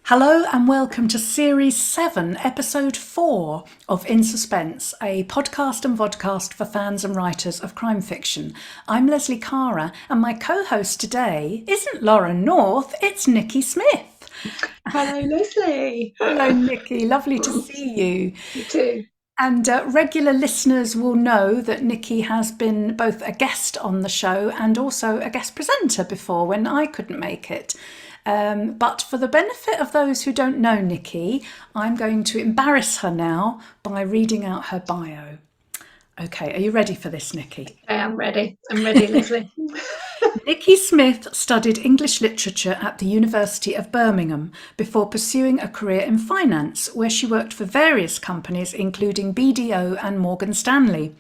Hello and welcome to Series 7, Episode 4 of In Suspense, a podcast and vodcast for fans and writers of crime fiction. I'm Leslie Cara and my co-host today isn't Lauren North, it's Nikki Smith. Hello, Leslie. Hello Nikki, lovely to see you. You too. And regular listeners will know that Nikki has been both a guest on the show and also a guest presenter before when I couldn't make it. But for the benefit of those who don't know Nikki, I'm going to embarrass her now by reading out her bio. Okay, are you ready for this, Nikki? I am ready. I'm ready, Leslie. Nikki Smith studied English literature at the University of Birmingham before pursuing a career in finance, where she worked for various companies including BDO and Morgan Stanley.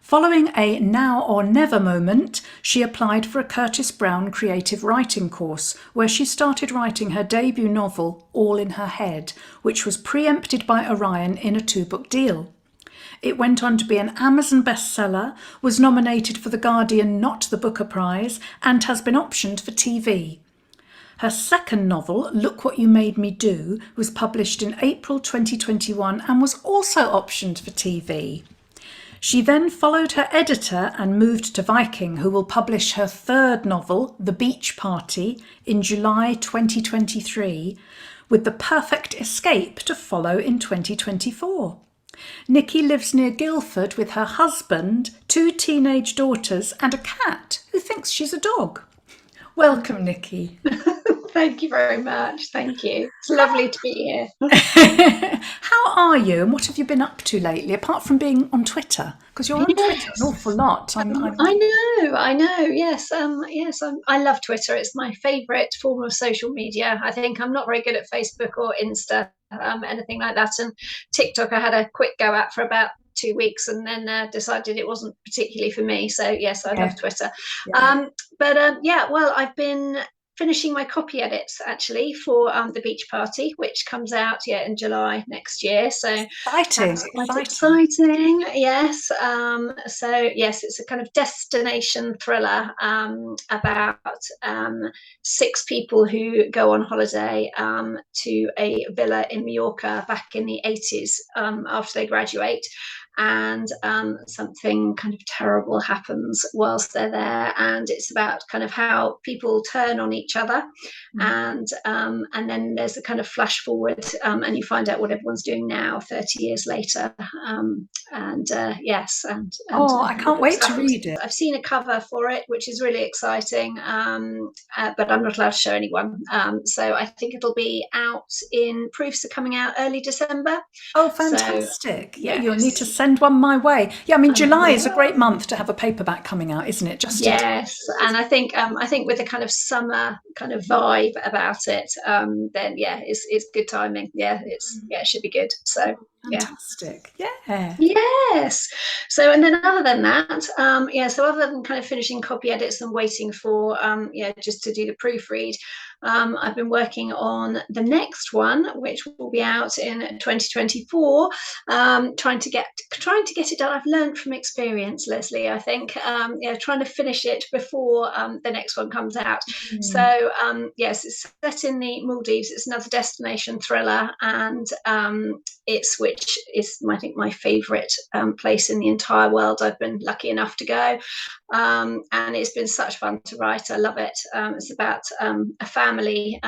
Following a now or never moment, she applied for a Curtis Brown creative writing course, where she started writing her debut novel, All in Her Head, which was preempted by Orion in a 2-book deal. It went on to be an Amazon bestseller, was nominated for the Guardian Not the Booker Prize, and has been optioned for TV. Her second novel, Look What You Made Me Do, was published in April 2021 and was also optioned for TV. She then followed her editor and moved to Viking, who will publish her third novel, The Beach Party, in July 2023, with The Perfect Escape to follow in 2024. Nikki lives near Guildford with her husband, 2 teenage daughters, and a cat who thinks she's a dog. Welcome, Nikki. Thank you very much. Thank you. It's lovely to be here. How are you and what have you been up to lately, apart from being on Twitter? Because you're on Twitter an awful lot. I know. Yes, I love Twitter. It's my favourite form of social media. I think I'm not very good at Facebook or Insta, anything like that. And TikTok, I had a quick go at for about 2 weeks and then decided it wasn't particularly for me. So yes, I love Twitter. Yeah. Well, I've been finishing my copy edits actually for The Beach Party, which comes out in July next year. So Exciting. quite exciting. Yes. So yes, it's a kind of destination thriller about 6 people who go on holiday to a villa in Mallorca back in the 80s after they graduate. And something kind of terrible happens whilst they're there, and it's about kind of how people turn on each other, and then there's a kind of flash forward, and you find out what everyone's doing now 30 years later. I can't wait to read it. I've seen a cover for it, which is really exciting, but I'm not allowed to show anyone. So I think it'll be out proofs are coming out early December. Oh, fantastic. So, you'll need to send one my way. Yeah, I mean, July is a great month to have a paperback coming out, isn't it? Yes, and I think with the kind of summer kind of vibe about it, then it's good timing. It should be good. So fantastic. Yeah. Yes. So, and then other than that, so other than kind of finishing copy edits and waiting for, just to do the proofread, I've been working on the next one, which will be out in 2024, trying to get it done. I've learned from experience, Leslie, I think, trying to finish it before the next one comes out. So, yes, it's set in the Maldives. It's another destination thriller, and which is, I think, my favourite place in the entire world. I've been lucky enough to go, and it's been such fun to write. I love it. It's about a family,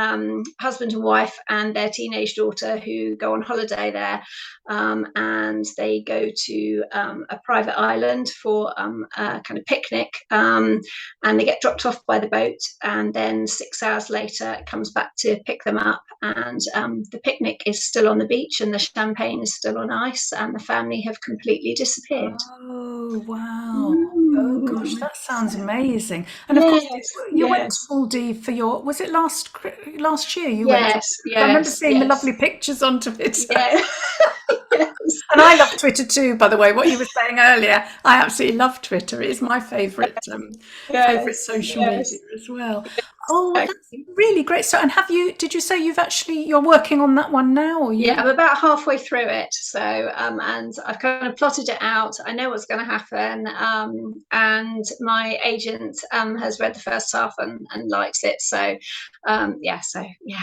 husband and wife and their teenage daughter, who go on holiday there, and they go to a private island for a kind of picnic, and they get dropped off by the boat, and then 6 hours later it comes back to pick them up, and the picnic is still on the beach and the champagne is still on ice, and the family have completely disappeared. Oh, wow. Oh, gosh, that sounds amazing. And of course, you went to Maldives for was it last year you went? I remember seeing the lovely pictures on Twitter. And I love Twitter too, by the way. What you were saying earlier, I absolutely love Twitter. It is my favourite social media as well. Oh, that's really great. So, and did you say you're working on that one now, or Yeah, I'm about halfway through it. So, and I've kind of plotted it out. I know what's going to happen. And my agent has read the first half and likes it. So, it's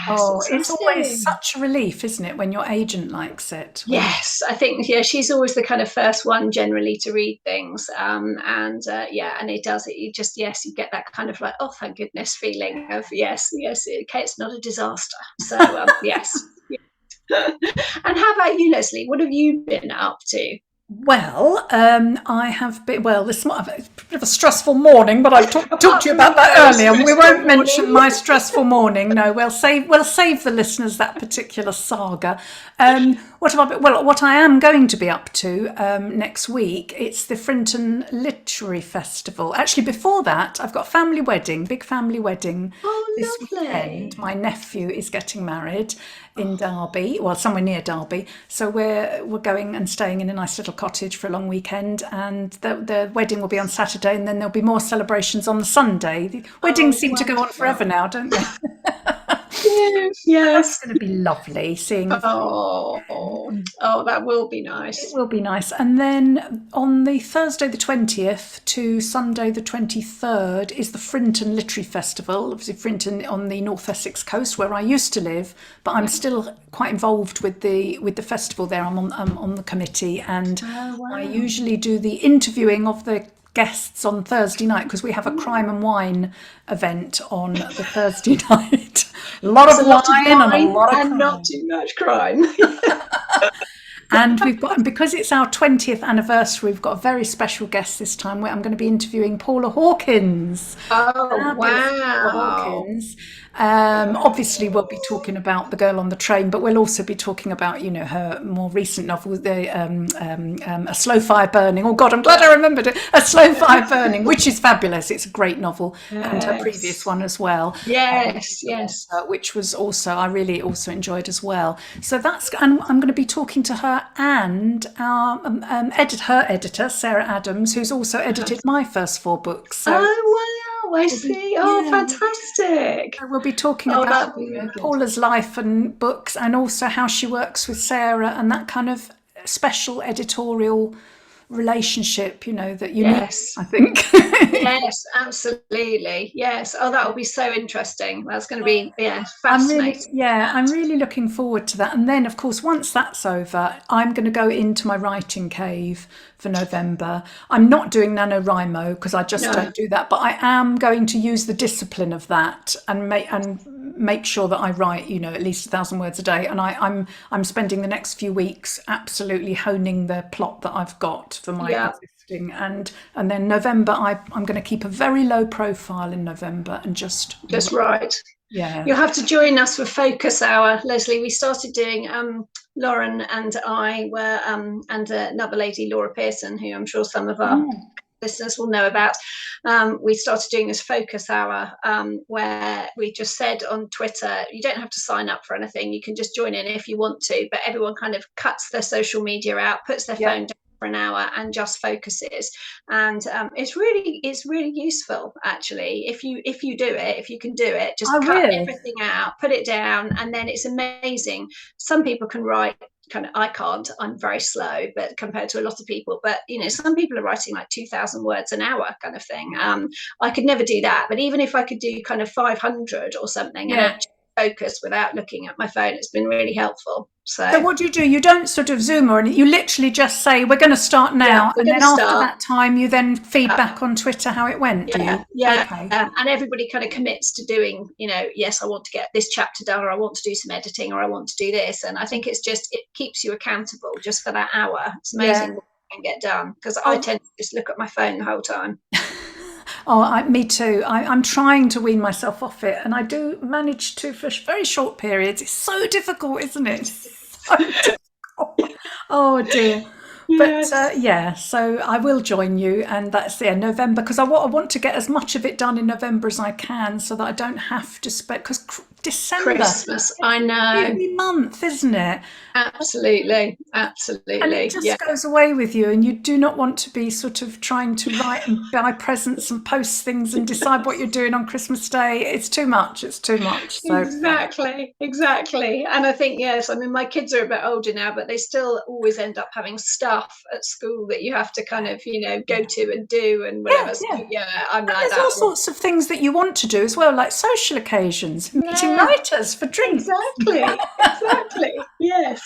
Oh, it's always exciting. such a relief, isn't it, when your agent likes it? Yes, I think she's always the kind of first one generally to read things, and it does it. You just you get that kind of like, oh, thank goodness feeling of yes, okay, it's not a disaster. So yes. And how about you, Leslie? What have you been up to? Well, I have been. Well, this might have a bit of a stressful morning, but I've talked Apart to you from a about that very earlier, and we stressful won't mention morning. my stressful morning. No, we'll save the listeners that particular saga. What have I been, well, what I am going to be up to next week? It's the Frinton Literary Festival. Actually, before that, I've got a family wedding, big family wedding this Oh, weekend. lovely. My nephew is getting married in Oh, Derby, well, somewhere near Derby. So we're going and staying in a nice little cottage for a long weekend, and the wedding will be on Saturday, and then there'll be more celebrations on the Sunday. The weddings oh, seem to go on forever wonderful. now, don't they? Yes, So that's yes. going to be lovely, seeing the family. Oh, that will be It nice. will be nice. And then on the Thursday the 20th to Sunday the 23rd is the Frinton Literary Festival. Obviously, Frinton on the North Essex coast where I used to live, but I'm Yeah. still quite involved with the festival there. I'm on the committee, and Oh, I wow. usually do the interviewing of the guests on Thursday night because we have a crime Mm. and wine event on the Thursday night. A lot There's of a lot of wine and a wine lot of and not crime. too much crime. And because it's our 20th anniversary, we've got a very special guest this time where I'm going to be interviewing Paula Hawkins. Oh, Fabulous Paula wow. Hawkins. Obviously, we'll be talking about The Girl on the Train, but we'll also be talking about, her more recent novel, A Slow Fire Burning. Oh, God, I'm glad I remembered it. A Slow Fire Burning, which is fabulous. It's a great novel, and her previous Yes. one as well. Yes, The yes. Water, which was also I really also enjoyed as well. So and I'm going to be talking to her and our her editor Sarah Adams, who's also edited my first four books. So Oh, wow. I we'll be see. Oh, yeah, fantastic. so we'll be talking Oh, about that'd be really good. Paula's life and books, and also how she works with Sarah and that kind of special editorial relationship, that you need, Yes. I think. Yes, absolutely. Yes. Oh, that will be so interesting. That's going to be, fascinating. I'm really looking forward to that. And then, of course, once that's over, I'm going to go into my writing cave for November. I'm not doing NaNoWriMo because I just No. don't do that, but I am going to use the discipline of that and make sure that I write, at least 1,000 words a day. And I'm spending the next few weeks absolutely honing the plot that I've got for my Yeah, existing, and then November, I'm going to keep a very low profile in November and just just right. yeah. You'll have to join us for Focus Hour, Leslie. We started doing Lauren and I were and another lady, Laura Pearson, who I'm sure some of our listeners will know about. We started doing this Focus Hour where we just said on Twitter, you don't have to sign up for anything. You can just join in if you want to, but everyone kind of cuts their social media out, puts their Yeah, phone down for an hour and just focuses. And it's really useful actually. If you do it, if you can do it, I just cut will. everything out, put it down, and then it's amazing. Some people can write kind of, I can't, I'm very slow, but compared to a lot of people, but some people are writing like 2,000 words an hour kind of thing. I could never do that, but even if I could do kind of 500 or something and Yeah. actually focus without looking at my phone, it's been really helpful. So So what do? You don't sort of Zoom or anything. You literally just say, we're going to start yeah, now. we're And going then to after start. that time, you then feed uh, back on Twitter how it went, do yeah, you? yeah, Okay. and everybody kind of commits to doing, yes, I want to get this chapter done, or I want to do some editing, or I want to do this. And I think it keeps you accountable just for that hour. It's Yeah. amazing what you can get done, because I Oh, tend to just look at my phone the whole time. me too. I'm trying to wean myself off it, and I do manage to for very short periods. It's so difficult, isn't it? So difficult. Oh dear. But Yes. yeah, so I will join you, and that's November because I want to get as much of it done in November as I can, so that I don't have to spend because December. Christmas, I It's a know. busy month, isn't it? Absolutely, And it absolutely. Yeah. just goes away with you, and you do not want to be sort of trying to write and buy presents and post things and decide what you're doing on Christmas Day. It's too much. It's too much. So, yeah. Exactly, exactly. And I think, yes, I mean, my kids are a bit older now, but they still always end up having stuff at school that you have to kind of, go Yeah. to and do and Yeah, whatever. So, yeah. yeah, I'm And like there's all that. Well, sorts of things that you want to do as well, like social occasions, meeting yeah, writers for drinks. exactly, exactly. Yes.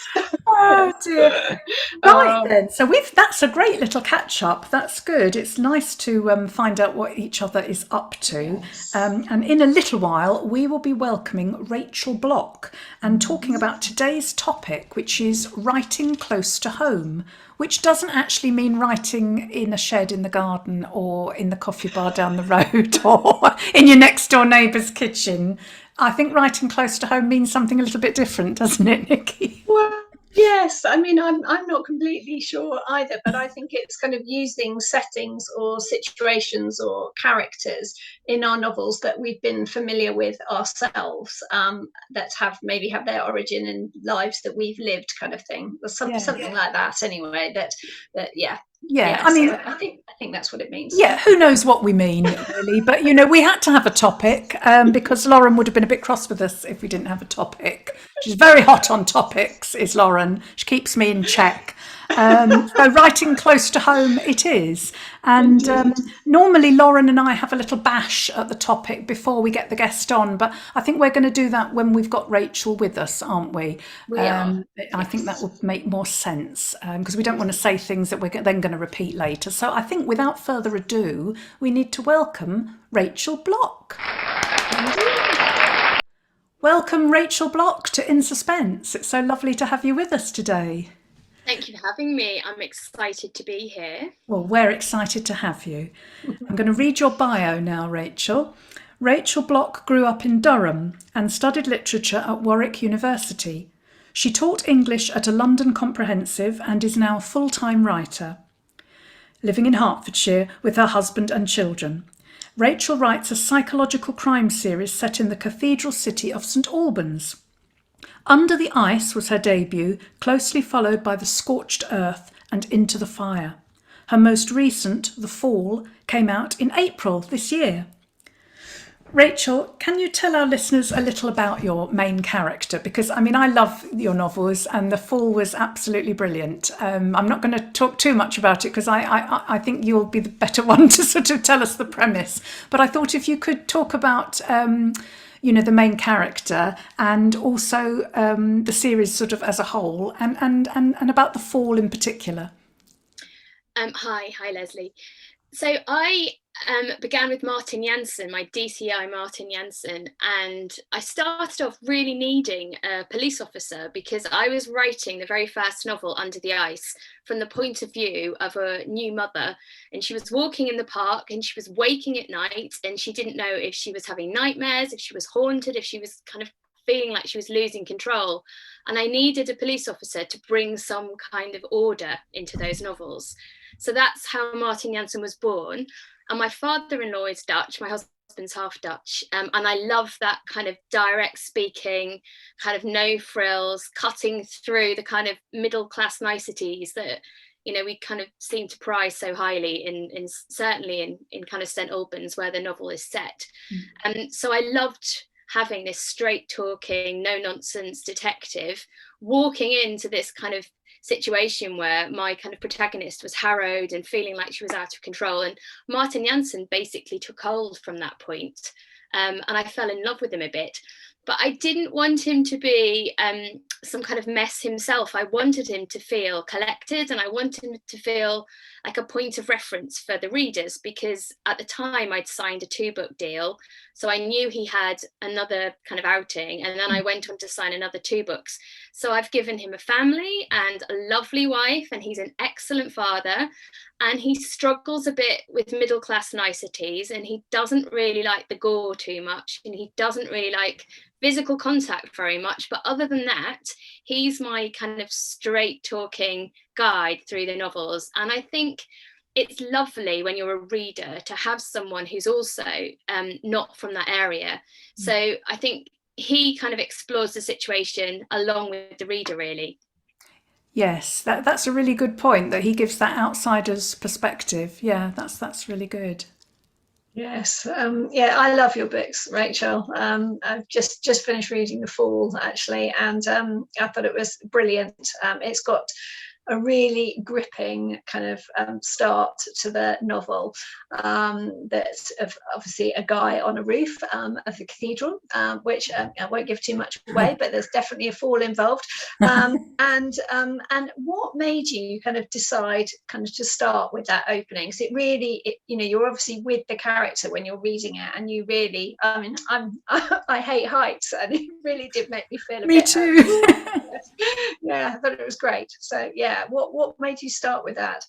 Oh Yes. dear. Right Um, then. So that's a great little catch up. That's good. It's nice to find out what each other is up to. yes. And in a little while, we will be welcoming Rachael Blok and talking about today's topic, which is writing close to home, which doesn't actually mean writing in a shed in the garden or in the coffee bar down the road or in your next door neighbour's kitchen. I think writing close to home means something a little bit different, doesn't it, Nikki? Well, yes. I mean, I'm not completely sure either, but I think it's kind of using settings or situations or characters in our novels that we've been familiar with ourselves, that have their origin in lives that we've lived, kind of thing. There's Yeah. something like that, anyway. That yeah, Yeah, yeah. I So mean, I think that's what it means. yeah, who knows what we mean, really? But, we had to have a topic because Lauren would have been a bit cross with us if we didn't have a topic. She's very hot on topics, is Lauren. She keeps me in check. So writing close to home it is. And Indeed, normally Lauren and I have a little bash at the topic before we get the guest on, but I think we're going to do that when we've got Rachael with us, aren't we? we are. I think that Yes. would make more sense because we don't want to say things that we're then going to repeat later. So I think without further ado, we need to welcome Rachael Blok. Welcome, Rachael Blok, to In Suspense. It's so lovely to have you with us today. Thank you for having me. I'm excited to be here. Well, we're excited to have you. I'm going to read your bio now, Rachael. Rachael Blok grew up in Durham and studied literature at Warwick University. She taught English at a London comprehensive and is now a full-time writer. Living in Hertfordshire with her husband and children, Rachael writes a psychological crime series set in the cathedral city of St Albans. Under the Ice was her debut, closely followed by The Scorched Earth and Into the Fire. Her most recent, The Fall, came out in April this year. Rachael, can you tell our listeners a little about your main character? Because, I mean, I love your novels and The Fall was absolutely brilliant. I'm not going to talk too much about it because I think you'll be the better one to sort of tell us the premise. But I thought if you could talk about, the main character and also the series sort of as a whole and about The Fall in particular. Hi, Leslie. So I began with Martin Jansen, my DCI Martin Jansen, and I started off really needing a police officer because I was writing the very first novel, Under the Ice, from the point of view of a new mother, and she was walking in the park and she was waking at night and she didn't know if she was having nightmares, if she was haunted, if she was kind of feeling like she was losing control. And I needed a police officer to bring some kind of order into those novels. So that's how Martin Jansen was born. And my father-in-law is Dutch, my husband's half Dutch. And I love that kind of direct speaking, kind of no frills, cutting through the kind of middle class niceties that, we kind of seem to prize so highly in certainly in kind of St Albans where the novel is set. And so I loved having this straight talking, no nonsense detective walking into this kind of situation where my kind of protagonist was harrowed and feeling like she was out of control. And Martin Jansen basically took hold from that point. And I fell in love with him a bit. But I didn't want him to be some kind of mess himself. I wanted him to feel collected and I wanted him to feel like a point of reference for the readers, because at the time I'd signed a 2-book deal. So I knew he had another kind of outing, and then I went on to sign another 2 books. So I've given him a family and a lovely wife, and he's an excellent father. And he struggles a bit with middle class niceties, and he doesn't really like the gore too much, and he doesn't really like physical contact very much. But other than that, he's my kind of straight talking guide through the novels. And I think it's lovely when you're a reader to have someone who's also not from that area. So I think he kind of explores the situation along with the reader, really. Yes, that's a really good point, that he gives that outsider's perspective. Yeah, that's really good. Yes, yeah, I love your books, Rachel. I've just finished reading The Fall, actually, and I thought it was brilliant. It's got a really gripping kind of start to the novel. That's obviously a guy on a roof of the cathedral, which I won't give too much away, but there's definitely a fall involved. And what made you kind of decide kind of to start with that opening? Because it really, you're obviously with the character when you're reading it, and you really, I mean, I hate heights, and it really did make me feel a Me bit. too. Yeah, I thought it was great. So yeah, what made you start with that?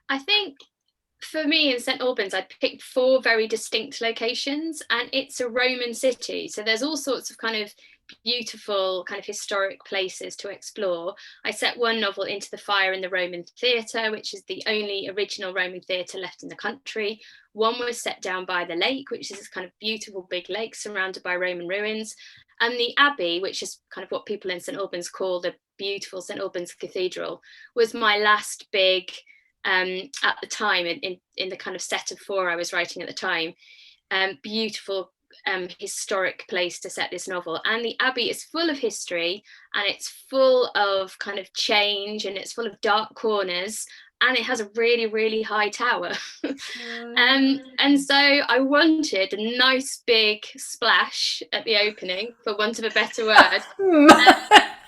I think for me in St Albans, I picked 4 very distinct locations, and it's a Roman city. So there's all sorts of kind of beautiful kind of historic places to explore. I set one novel into the fire in the Roman theatre, which is the only original Roman theatre left in the country. One was set down by the lake, which is this kind of beautiful big lake surrounded by Roman ruins. And the Abbey, which is kind of what people in St Albans call the beautiful St Albans Cathedral, was my last big, at the time, in the kind of set of 4 I was writing at the time, beautiful historic place to set this novel. And the Abbey is full of history, and it's full of kind of change, and it's full of dark corners, and it has a really, really high tower. And so I wanted a nice big splash at the opening, for want of a better word.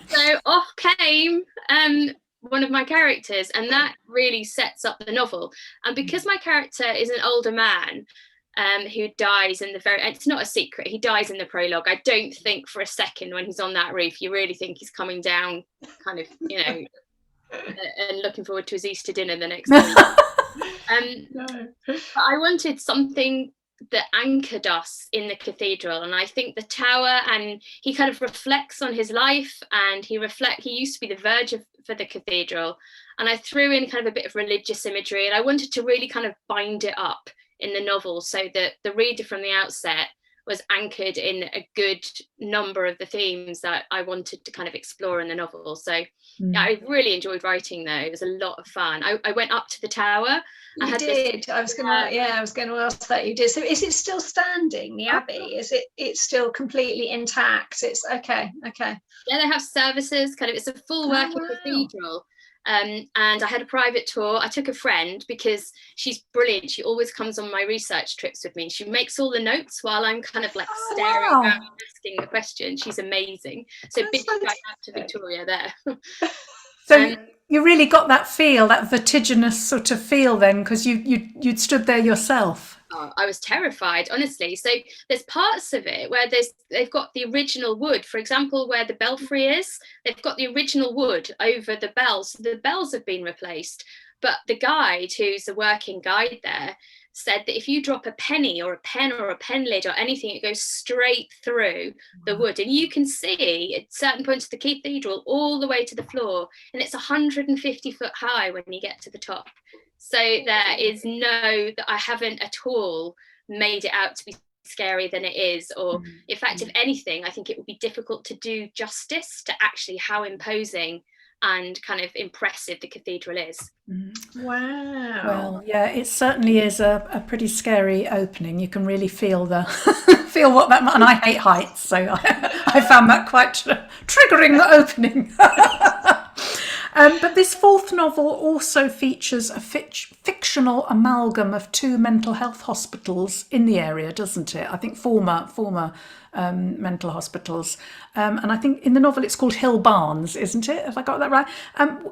So off came one of my characters, and that really sets up the novel. And because my character is an older man, who dies in the very, it's not a secret, he dies in the prologue. I don't think for a second when he's on that roof you really think he's coming down kind of, and looking forward to his Easter dinner the next morning. But I wanted something that anchored us in the cathedral, and I think the tower, and he kind of reflects on his life, and he used to be the verge for the cathedral, and I threw in kind of a bit of religious imagery, and I wanted to really kind of bind it up in the novel so that the reader from the outset was anchored in a good number of the themes that I wanted to kind of explore in the novel. So yeah, I really enjoyed writing though. It was a lot of fun. I went up to the tower. I was going to ask that. You did. So is it still standing, the Abbey? Is it's still completely intact? It's okay. Yeah, they have services, kind of, it's a full working cathedral. And I had a private tour. I took a friend because she's brilliant. She always comes on my research trips with me. She makes all the notes while I'm kind of like staring around, asking the question. She's amazing. So big shout out to Victoria there. So you really got that feel, that vertiginous sort of feel then, because you'd stood there yourself. Oh, I was terrified, honestly. So there's parts of it where they've got the original wood. For example, where the belfry is, they've got the original wood over the bells. The bells have been replaced. But the guide, who's a working guide there, said that if you drop a penny or a pen or a pen lid or anything, it goes straight through the wood. And you can see at certain points of the cathedral all the way to the floor. And it's 150 foot high when you get to the top. So there is I haven't at all made it out to be scarier than it is. Or in fact, if anything, I think it would be difficult to do justice to actually how imposing and kind of impressive the cathedral is. Wow. Well, yeah, it certainly is a pretty scary opening. You can really feel feel what that, and I hate heights, so I found that quite triggering opening. But this 4th novel also features a fictional amalgam of 2 mental health hospitals in the area, doesn't it? I think former mental hospitals. And I think in the novel it's called Hill Barnes, isn't it? Have I got that right?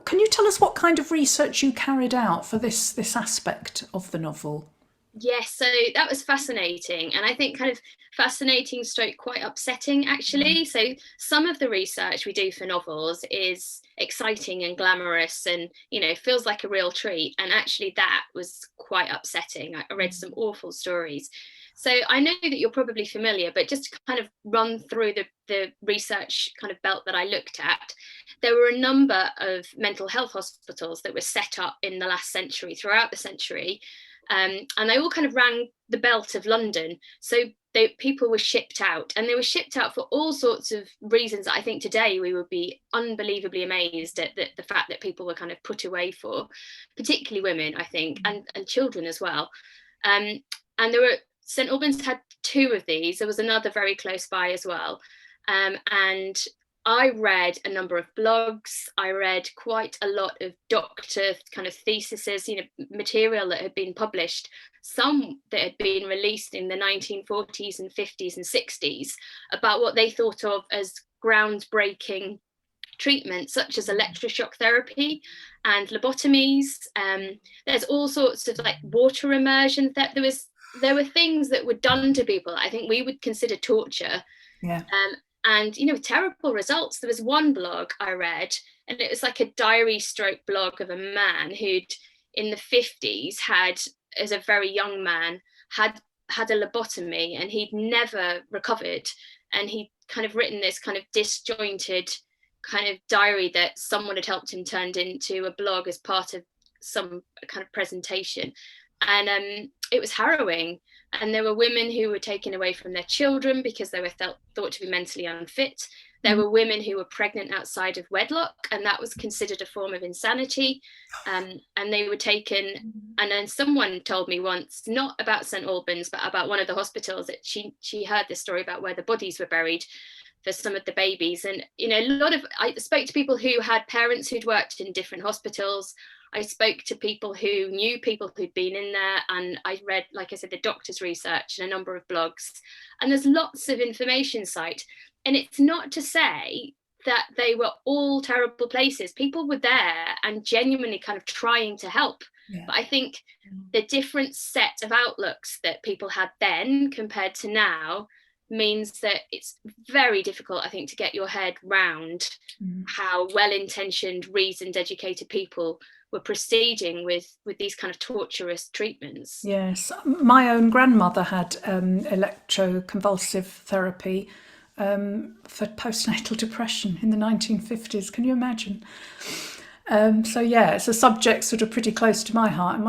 Can you tell us what kind of research you carried out for this aspect of the novel? Yes, so that was fascinating, and I think kind of fascinating stroke quite upsetting actually. So some of the research we do for novels is exciting and glamorous and feels like a real treat, and actually that was quite upsetting. I read some awful stories. So I know that you're probably familiar, but just to kind of run through the research kind of belt that I looked at, there were a number of mental health hospitals that were set up in the last century, throughout the century. And they all kind of rang the belt of London. So people were shipped out, and they were shipped out for all sorts of reasons. I think today we would be unbelievably amazed at the fact that people were kind of put away for, particularly women, I think, and children as well. And there were, St Albans had 2 of these. There was another very close by as well. And I read a number of blogs. I read quite a lot of doctor kind of theses, material that had been published, some that had been released in the 1940s and 50s and 60s, about what they thought of as groundbreaking treatments, such as electroshock therapy and lobotomies. There's all sorts of like water immersion. That there were things that were done to people I think we would consider torture. Yeah. And terrible results. There was one blog I read, and it was like a diary stroke blog of a man who'd in the 50s had, as a very young man, had a lobotomy, and he'd never recovered. And he'd kind of written this kind of disjointed kind of diary that someone had helped him turned into a blog as part of some kind of presentation. And it was harrowing. And there were women who were taken away from their children because they were thought to be mentally unfit. There were women who were pregnant outside of wedlock, and that was considered a form of insanity. And they were taken. And then someone told me once, not about St Albans, but about one of the hospitals, that she heard this story about where the bodies were buried for some of the babies. And I spoke to people who had parents who'd worked in different hospitals. I spoke to people who knew people who'd been in there, and I read, like I said, the doctor's research and a number of blogs. And there's lots of information site. And it's not to say that they were all terrible places. People were there and genuinely kind of trying to help. Yeah. But I think the different set of outlooks that people had then compared to now means that it's very difficult, I think, to get your head round how well-intentioned, reasoned, educated people were proceeding with these kind of torturous treatments. Yes, my own grandmother had electroconvulsive therapy for postnatal depression in the 1950s. Can you imagine? So yeah, it's a subject sort of pretty close to my heart, I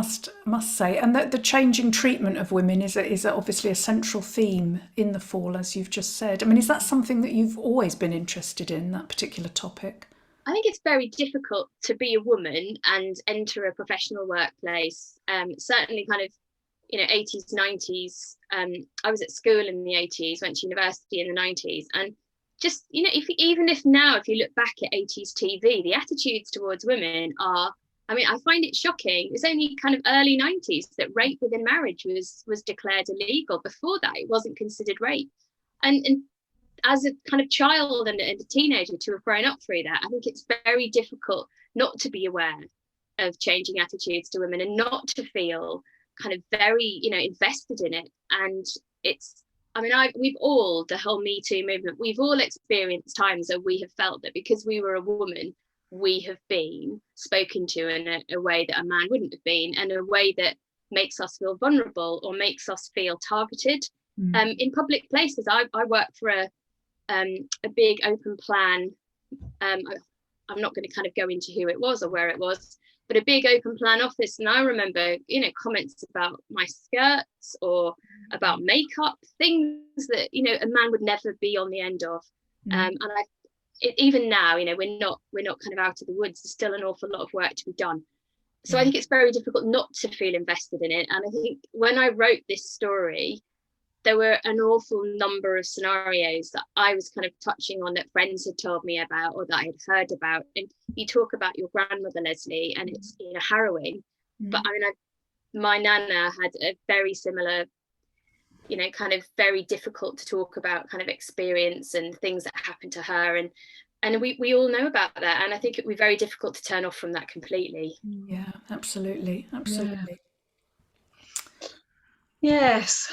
must say. And the changing treatment of women is obviously a central theme in The Fall, as you've just said. I mean, is that something that you've always been interested in, that particular topic? I think it's very difficult to be a woman and enter a professional workplace. Certainly kind of, 80s, 90s. I was at school in the 80s, went to university in the 90s. And just, even if now, if you look back at 80s TV, the attitudes towards women are, I find it shocking. It's only kind of early 90s that rape within marriage was declared illegal. Before that, it wasn't considered rape. And as a kind of child and a teenager to have grown up through that, I think it's very difficult not to be aware of changing attitudes to women and not to feel kind of very, invested in it. And it's, we've all, the whole Me Too movement, we've all experienced times where we have felt that because we were a woman, we have been spoken to in a way that a man wouldn't have been, and a way that makes us feel vulnerable or makes us feel targeted. In public places. I work for a big open plan. I'm not going to kind of go into who it was or where it was, but a big open plan office. And I remember, comments about my skirts or about makeup, things that, a man would never be on the end of. And even now, we're not kind of out of the woods. There's still an awful lot of work to be done. So I think it's very difficult not to feel invested in it. And I think when I wrote this story, there were an awful number of scenarios that I was kind of touching on that friends had told me about or that I had heard about. And you talk about your grandmother, Leslie, and it's harrowing. But my nana had a very similar, kind of very difficult to talk about kind of experience and things that happened to her. And we all know about that. And I think it would be very difficult to turn off from that completely. Yeah, absolutely. Yeah. Yes.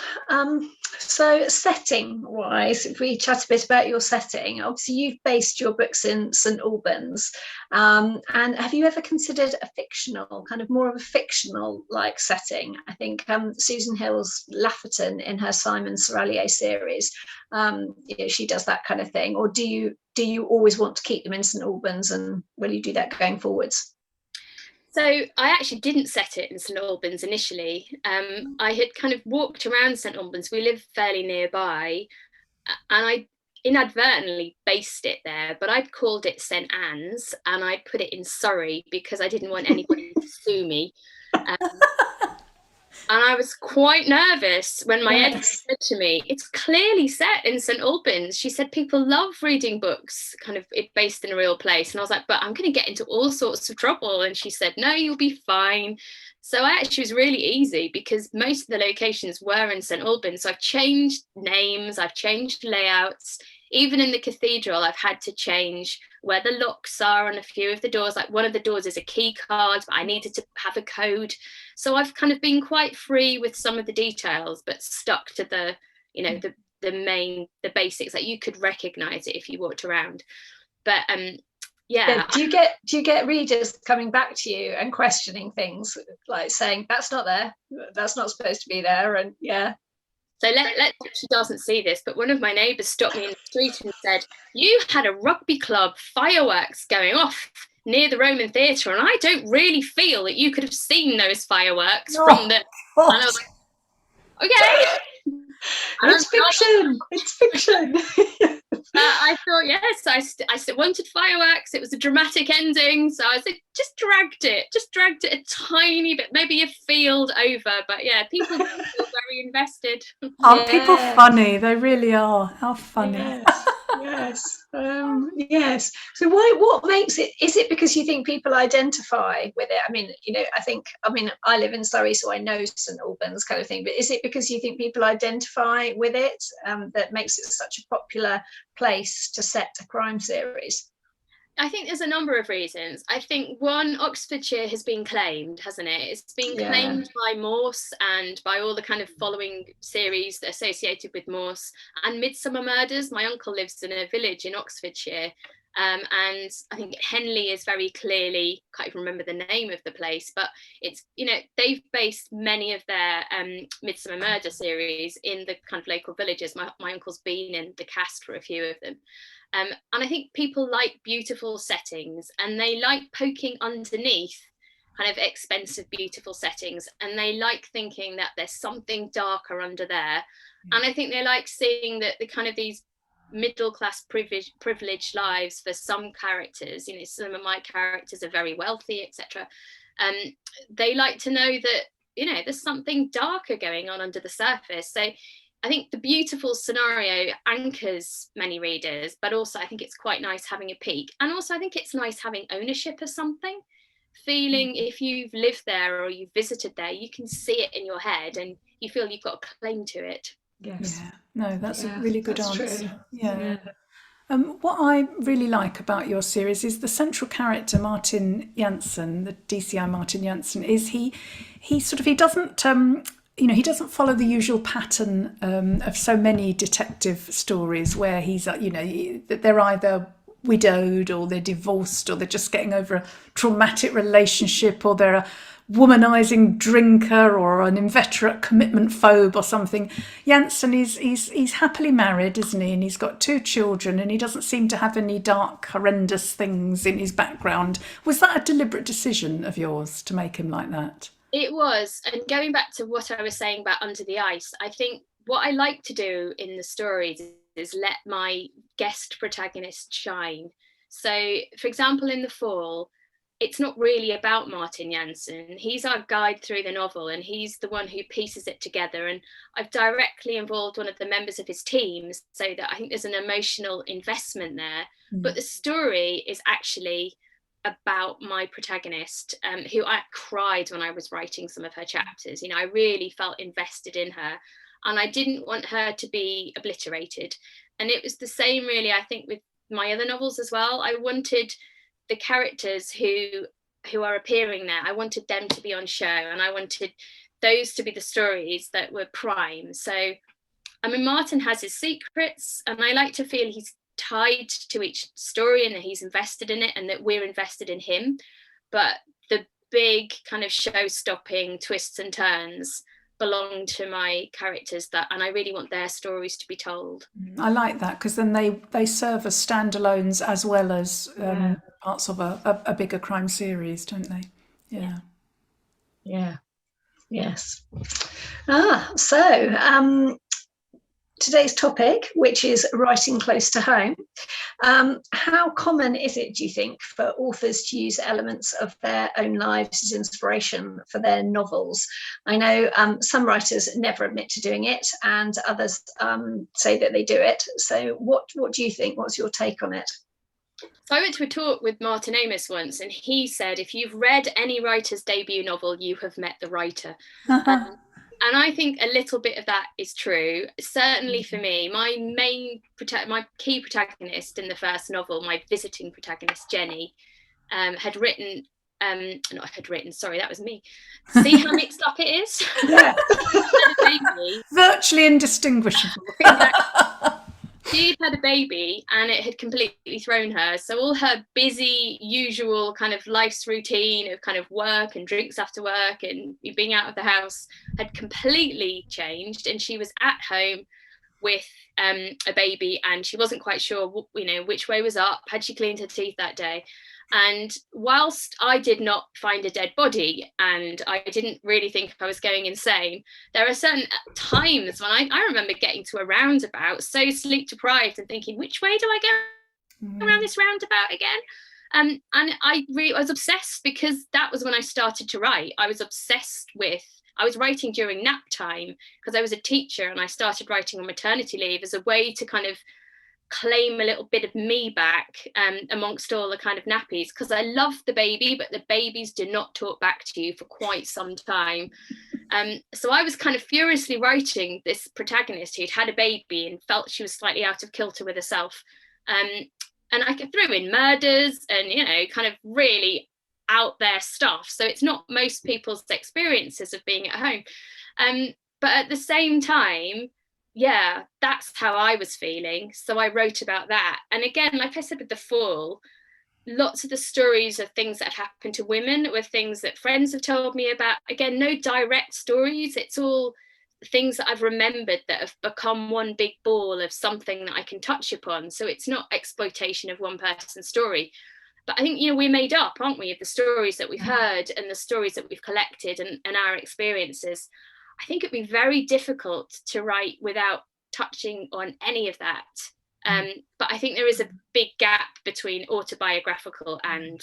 So setting wise, if we chat a bit about your setting, obviously you've based your books in St Albans, and have you ever considered a fictional, kind of more of a fictional like setting? I think Susan Hill's Lafferton in her Simon Serralier series, she does that kind of thing. Or do you always want to keep them in St Albans, and will you do that going forwards? So I actually didn't set it in St Albans initially. I had kind of walked around St Albans. We live fairly nearby, and I inadvertently based it there, but I'd called it St Anne's and I'd put it in Surrey because I didn't want anybody to sue me. Um, and I was quite nervous when my editor said to me, it's clearly set in St Albans. She said people love reading books kind of based in a real place. And I was like, but I'm going to get into all sorts of trouble. And she said, no, you'll be fine. So I actually was really easy because most of the locations were in St Albans. So I've changed names, I've changed layouts. Even in the cathedral, I've had to change where the locks are on a few of the doors. Like one of the doors is a key card, but I needed to have a code. So I've kind of been quite free with some of the details, but stuck to the, you know, the basics that you could recognize it if you walked around. But yeah. Do you get readers coming back to you and questioning things, like saying that's not there, that's not supposed to be there, and yeah. So she doesn't see this, but one of my neighbours stopped me in the street and said, you had a rugby club fireworks going off near the Roman Theatre, and I don't really feel that you could have seen those fireworks from the... God. And I was like, okay. It's fiction. It's fiction. I thought, yes, I wanted fireworks. It was a dramatic ending. So I said, just dragged it a tiny bit, maybe a field over. But yeah, people feel very invested. Aren't people funny? They really are. How funny. Yes. So what makes it, is it because you think people identify with it? I mean, I live in Surrey, so I know St Albans kind of thing, but is it because you think people identify with it that makes it such a popular place to set a crime series? I think there's a number of reasons. I think one, Oxfordshire has been claimed, hasn't it? It's been claimed by Morse and by all the kind of following series that are associated with Morse and Midsummer Murders. My uncle lives in a village in Oxfordshire, and I think Henley is very clearly, can't even remember the name of the place, but it's, you know, they've based many of their Midsummer Murder series in the kind of local villages. My uncle's been in the cast for a few of them. And I think people like beautiful settings and they like poking underneath kind of expensive, beautiful settings. And they like thinking that there's something darker under there. And I think they like seeing that the kind of these middle-class privileged lives for some characters, you know, some of my characters are very wealthy, etc. They like to know that, you know, there's something darker going on under the surface. So I think the beautiful scenario anchors many readers, but also I think it's quite nice having a peek. And also I think it's nice having ownership of something, feeling if you've lived there or you've visited there, you can see it in your head and you feel you've got a claim to it. Yes. Yeah, no, that's a really good answer. True. Yeah. What I really like about your series is the central character, Martin Jansen, the DCI Martin Jansen, is he doesn't he doesn't follow the usual pattern of so many detective stories where he's, they're either widowed or they're divorced or they're just getting over a traumatic relationship or they're a womanizing drinker or an inveterate commitment phobe or something. Jansen he's happily married, isn't he? And he's got 2 children and he doesn't seem to have any dark, horrendous things in his background. Was that a deliberate decision of yours to make him like that? It was. And going back to what I was saying about Under the Ice, I think what I like to do in the stories is let my guest protagonist shine. So, for example, in The Fall, it's not really about Martin Jansen. He's our guide through the novel and he's the one who pieces it together. And I've directly involved one of the members of his team so that I think there's an emotional investment there. But the story is actually about my protagonist, who I cried when I was writing some of her chapters. You know, I really felt invested in her and I didn't want her to be obliterated. And it was the same really, I think, with my other novels as well. I wanted the characters who are appearing there, I wanted them to be on show and I wanted those to be the stories that were prime. So, I mean, Martin has his secrets and I like to feel he's tied to each story and that he's invested in it and that we're invested in him. But the big kind of show-stopping twists and turns belong to my characters, and I really want their stories to be told. I like that because then they serve as standalones as well as parts of a bigger crime series, don't they? Yeah. Yes. So today's topic, which is writing close to home. How common is it, do you think, for authors to use elements of their own lives as inspiration for their novels? I know some writers never admit to doing it, and others say that they do it. So what do you think? What's your take on it? So I went to a talk with Martin Amis once, and he said, if you've read any writer's debut novel, you have met the writer. And I think a little bit of that is true. Certainly for me, my key protagonist in the first novel, my visiting protagonist, Jenny, had written, sorry, that was me. See how mixed up it is? Yeah. Virtually indistinguishable. She'd had a baby and it had completely thrown her. So all her busy, usual kind of life's routine of kind of work and drinks after work and being out of the house had completely changed. And she was at home with a baby, and she wasn't quite sure, which way was up. Had she cleaned her teeth that day? And whilst I did not find a dead body and I didn't really think I was going insane, there are certain times when I remember getting to a roundabout so sleep deprived and thinking, which way do I go around this roundabout again? And I was obsessed, because that was when I started to write. I was writing during nap time because I was a teacher, and I started writing on maternity leave as a way to kind of claim a little bit of me back amongst all the kind of nappies, because I love the baby, but the babies do not talk back to you for quite some time. So I was kind of furiously writing this protagonist who'd had a baby and felt she was slightly out of kilter with herself. And I threw in murders and, kind of really out there stuff. So it's not most people's experiences of being at home. But at the same time, yeah, that's how I was feeling. So I wrote about that. And again, like I said with The Fall, lots of the stories of things that happened to women were things that friends have told me about. Again, no direct stories. It's all things that I've remembered that have become one big ball of something that I can touch upon. So it's not exploitation of one person's story. But I think, we're made up, aren't we, of the stories that we've heard and the stories that we've collected and our experiences. I think it'd be very difficult to write without touching on any of that. But I think there is a big gap between autobiographical and,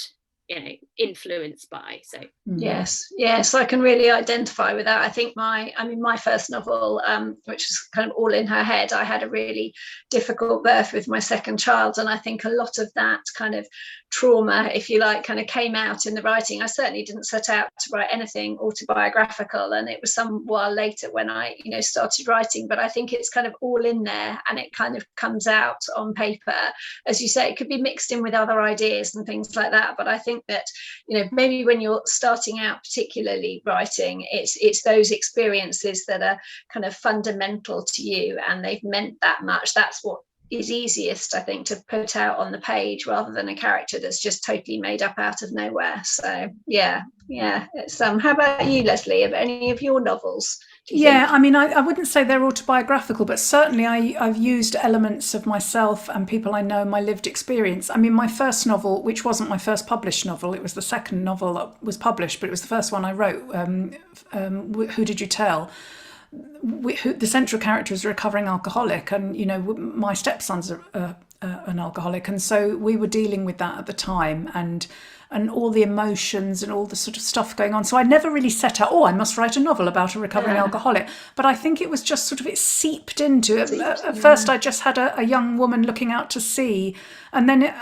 influenced by. So yes, I can really identify with that. I think my first novel, which is kind of all in her head, I had a really difficult birth with my second child, and I think a lot of that kind of trauma, if you like, kind of came out in the writing. I certainly didn't set out to write anything autobiographical, and it was some while later when I started writing, but I think it's kind of all in there, and it kind of comes out on paper. As you say, it could be mixed in with other ideas and things like that, but I think that maybe when you're starting out particularly writing, it's those experiences that are kind of fundamental to you and they've meant that much. That's what is easiest, I think, to put out on the page, rather than a character that's just totally made up out of nowhere. So yeah, it's how about you, Leslie? Have any of your novels, yeah, I mean, I wouldn't say they're autobiographical, but certainly I've used elements of myself and people I know, my lived experience. I mean, my first novel, which wasn't my first published novel, it was the second novel that was published, but it was the first one I wrote, Who Did You Tell? The central character is a recovering alcoholic, and, my stepson's an alcoholic, and so we were dealing with that at the time, and all the emotions and all the sort of stuff going on. So I never really set out, I must write a novel about a recovering alcoholic. But I think it was just sort of, it seeped into it. At first, I just had a young woman looking out to sea. And then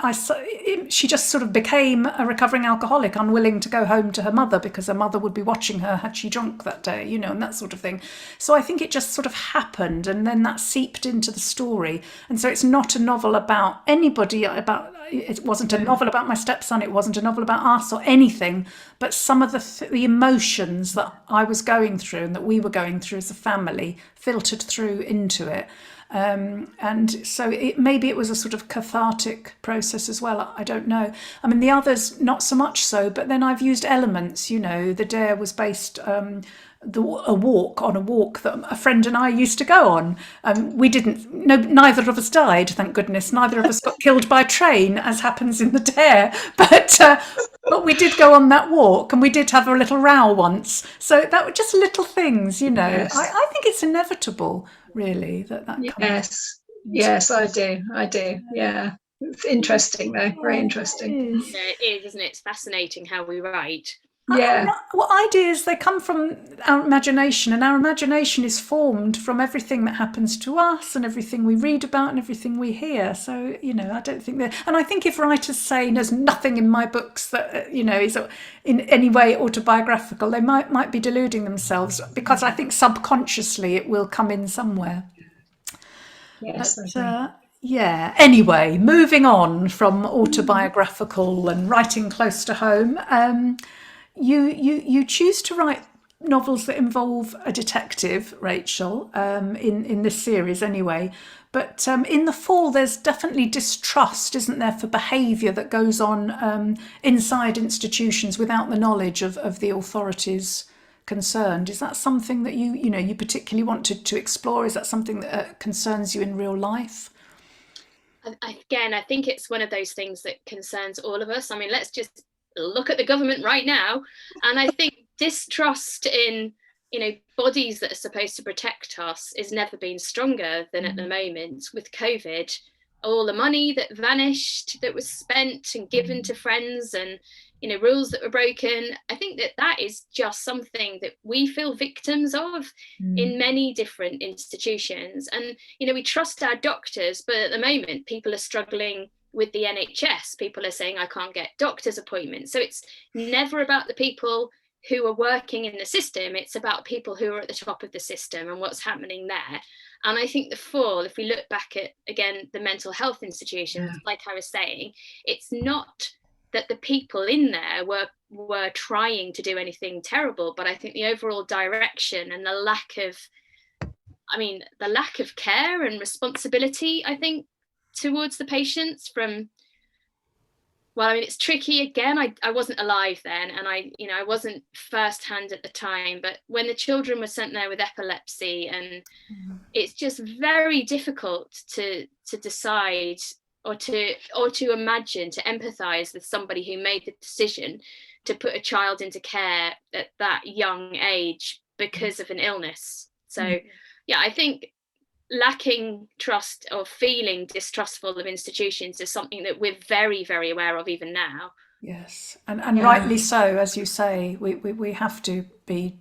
she just sort of became a recovering alcoholic, unwilling to go home to her mother because her mother would be watching her had she drunk that day, and that sort of thing. So I think it just sort of happened, and then that seeped into the story. And so it's not a novel about anybody, it wasn't a novel about my stepson, it wasn't a novel about us or anything, but some of the emotions that I was going through and that we were going through as a family filtered through into it. And so maybe it was a sort of cathartic process as well. I don't know. I mean, the others not so much so, but then I've used elements. The Dare was based a walk that a friend and I used to go on. We didn't. No, neither of us died, thank goodness. Neither of us got killed by a train, as happens in the Dare. But we did go on that walk, and we did have a little row once. So that were just little things, Yes. I think it's inevitable, really, that comes. Yes, I do. Yeah, it's interesting though. Very interesting. Yeah, it is, isn't it? It's fascinating how we write. Yeah. Ideas, they come from our imagination, and our imagination is formed from everything that happens to us and everything we read about and everything we hear. So, I don't think that. And I think if writers say there's nothing in my books that, is in any way autobiographical, they might be deluding themselves, because I think subconsciously it will come in somewhere. Yes. But, yeah. Anyway, moving on from autobiographical and writing close to home. You choose to write novels that involve a detective, Rachael, in this series anyway. But in the fall, there's definitely distrust, isn't there, for behaviour that goes on inside institutions without the knowledge of the authorities concerned. Is that something that you particularly wanted to explore? Is that something that concerns you in real life? Again, I think it's one of those things that concerns all of us. I mean, let's just look at the government right now, and I think distrust in bodies that are supposed to protect us is never been stronger than at the moment with COVID. All the money that vanished, that was spent and given to friends, and rules that were broken. I think that is just something that we feel victims of in many different institutions. And we trust our doctors, but at the moment people are struggling with the NHS. People are saying, I can't get doctor's appointments. So it's never about the people who are working in the system. It's about people who are at the top of the system and what's happening there. And I think the fall, if we look back at, again, the mental health institutions, like I was saying, it's not that the people in there were trying to do anything terrible, but I think the overall direction and the lack of care and responsibility, I think, towards the patients from, it's tricky. Again, I wasn't alive then, and I wasn't firsthand at the time, but when the children were sent there with epilepsy, and it's just very difficult to decide or to imagine, to empathize with somebody who made the decision to put a child into care at that young age because of an illness. So I think lacking trust or feeling distrustful of institutions is something that we're very, very aware of even now. Yes, and rightly so, as you say. We have to be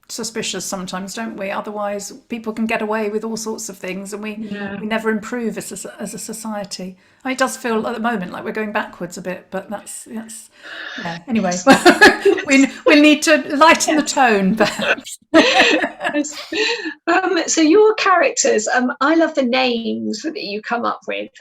suspicious sometimes, don't we? Otherwise people can get away with all sorts of things, and we never improve as a society. It does feel at the moment like we're going backwards a bit, but that's anyway. we need to lighten the tone, perhaps. So your characters, I love the names that you come up with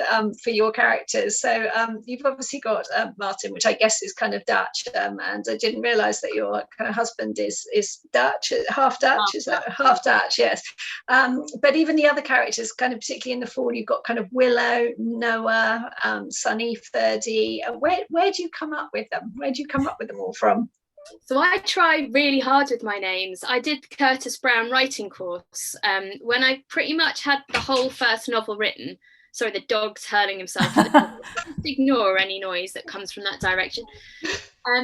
for your characters. So you've obviously got Martin, which I guess is kind of Dutch, and I didn't realise that your kind of husband is Dutch, half Dutch. Is that half Dutch? Yes. But even the other characters, kind of particularly in the fall, you've got kind of Willow, Noah, Sunny, Ferdy. Where do you come up with them? Where do you come up with them all from? So I try really hard with my names. I did Curtis Brown writing course when I pretty much had the whole first novel written. Sorry, the dog's hurling himself. Just ignore any noise that comes from that direction.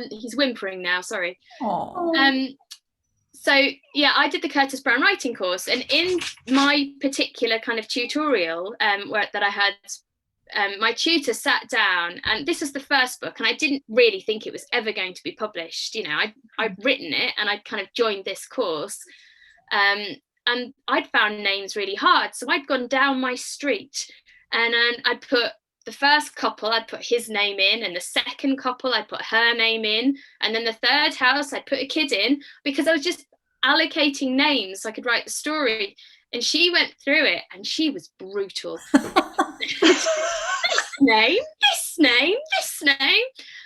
He's whimpering now, sorry. So I did the Curtis Brown writing course, and in my particular kind of tutorial that I had, my tutor sat down, and this was the first book, and I didn't really think it was ever going to be published. I'd written it, and I'd kind of joined this course, and I'd found names really hard. So I'd gone down my street, and I'd put the first couple, I'd put his name in, and the second couple, I'd put her name in, and then the third house, I'd put a kid in, because I was just allocating names so I could write the story. And she went through it, and she was brutal. This name.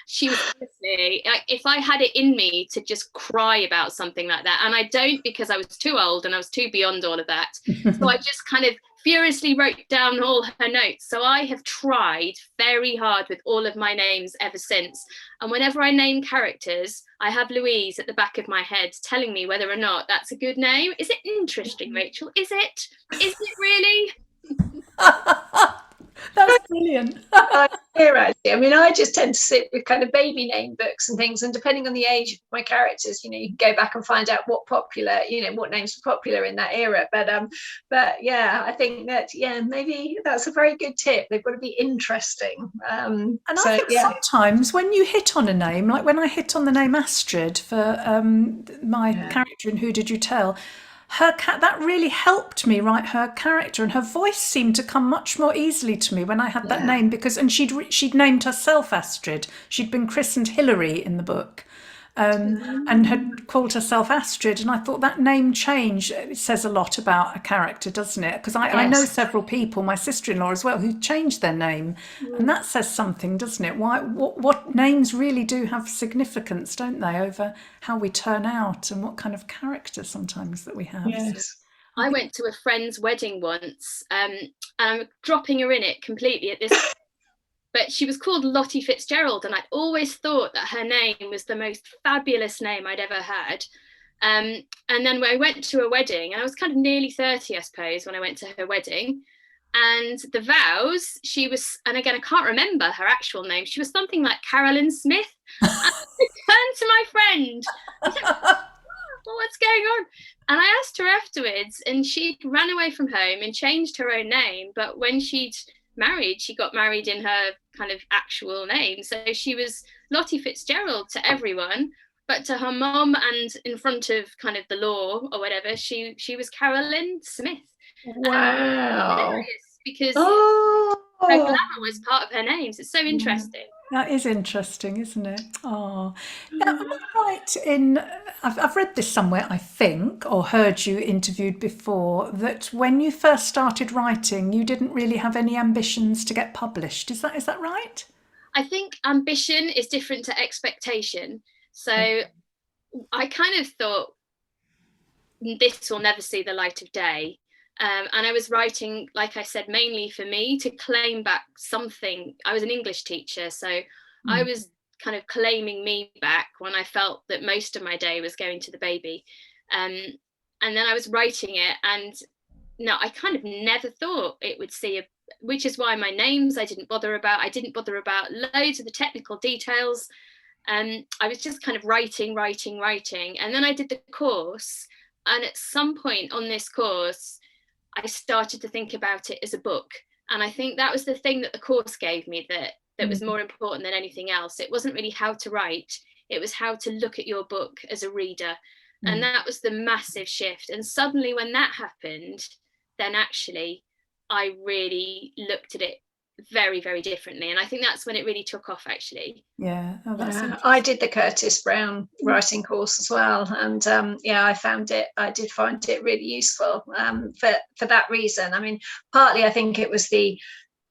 She was honestly, like, if I had it in me to just cry about something like that, and I don't, because I was too old and I was too beyond all of that. So I just kind of furiously wrote down all her notes. So I have tried very hard with all of my names ever since. And whenever I name characters, I have Louise at the back of my head telling me whether or not that's a good name. Is it interesting, Rachel? Is it? Is it really? That's brilliant. Here, actually, I mean, I just tend to sit with kind of baby name books and things, and depending on the age of my characters, you know, you can go back and find out what popular, you know, what names were popular in that era. But yeah, I think that maybe that's a very good tip. They've got to be interesting. And I think sometimes when you hit on a name, like when I hit on the name Astrid for my character in Who Did You Tell, that really helped me write her character, and her voice seemed to come much more easily to me when I had that name, because she'd named herself Astrid. She'd been christened Hilary in the book, and had called herself Astrid, and I thought that name change, it says a lot about a character, doesn't it? Because I know several people, my sister-in-law as well, who changed their name, and that says something, doesn't it? What names really do have significance, don't they, over how we turn out and what kind of character sometimes that we have. Yes. I went to a friend's wedding once, and I'm dropping her in it completely at this. But she was called Lottie Fitzgerald, and I'd always thought that her name was the most fabulous name I'd ever had. And then when I went to a wedding, and I was kind of nearly 30, I suppose, when I went to her wedding, and the vows, she was, and again, I can't remember her actual name, she was something like Carolyn Smith. And I turned to my friend, I said, well, what's going on? And I asked her afterwards, and she ran away from home and changed her own name. But when she'd married, she got married in her kind of actual name. So she was Lottie Fitzgerald to everyone, but to her mom and in front of kind of the law or whatever, she was Carolyn Smith. Wow. Because her glamour was part of her names. It's so interesting. That is interesting, isn't it? Oh, now, am I right in, I've read this somewhere, I think, or heard you interviewed before, that when you first started writing, you didn't really have any ambitions to get published. Is that right? I think ambition is different to expectation. So I kind of thought this will never see the light of day. And I was writing, like I said, mainly for me to claim back something. I was an English teacher, so I was kind of claiming me back when I felt that most of my day was going to the baby. And then I was writing it, and no, I kind of never thought it would see which is why my names I didn't bother about. I didn't bother about loads of the technical details. I was just kind of writing. And then I did the course. And at some point on this course, I started to think about it as a book. And I think that was the thing that the course gave me that was more important than anything else. It wasn't really how to write, it was how to look at your book as a reader. And that was the massive shift. And suddenly when that happened, then actually I really looked at it very, very differently. And I think that's when it really took off, actually. Yeah. Oh, that's I did the Curtis Brown writing course as well, and I did find it really useful for that reason. I mean, partly I think it was the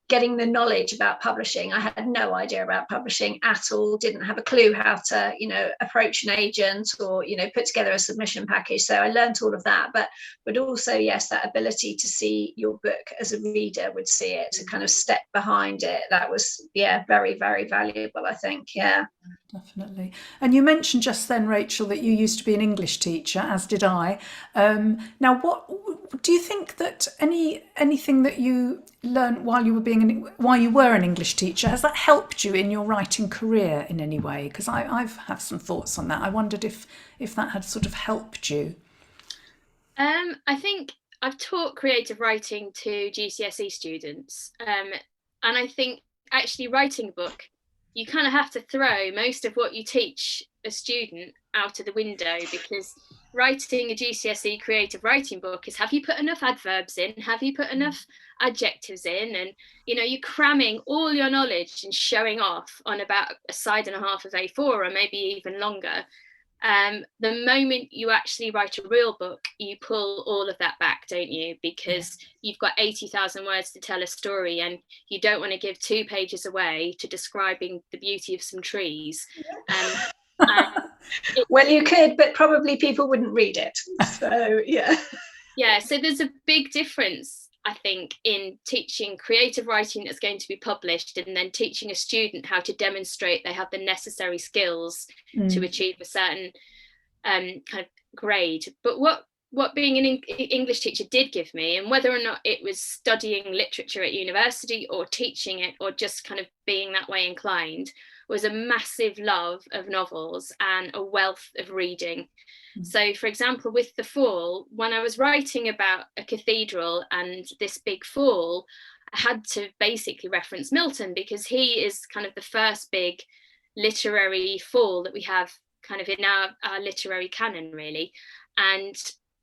getting the knowledge about publishing. I had no idea about publishing at all, didn't have a clue how to, approach an agent or, put together a submission package. So I learned all of that, but also, yes, that ability to see your book as a reader would see it, to kind of step behind it. That was, very, very valuable, I think. Yeah. Definitely. And you mentioned just then, Rachel, that you used to be an English teacher, as did I. Now, what do you think that anything that you learned while you were an English teacher, has that helped you in your writing career in any way? Because I've had some thoughts on that. I wondered if that had sort of helped you. I think I've taught creative writing to GCSE students, and I think actually writing a book, you kind of have to throw most of what you teach a student out of the window, because writing a GCSE creative writing book is, have you put enough adverbs in? Have you put enough adjectives in? And, you're cramming all your knowledge and showing off on about a side and a half of A4 or maybe even longer. The moment you actually write a real book, you pull all of that back, don't you? Because you've got 80,000 words to tell a story, and you don't want to give 2 pages away to describing the beauty of some trees. Well, you could, but probably people wouldn't read it. So, yeah. Yeah, so there's a big difference, I think, in teaching creative writing that's going to be published, and then teaching a student how to demonstrate they have the necessary skills to achieve a certain kind of grade. But what being an English teacher did give me, and whether or not it was studying literature at university or teaching it or just kind of being that way inclined, was a massive love of novels and a wealth of reading. So, for example, with The Fall, when I was writing about a cathedral and this big fall, I had to basically reference Milton, because he is kind of the first big literary fall that we have kind of in our literary canon, really. And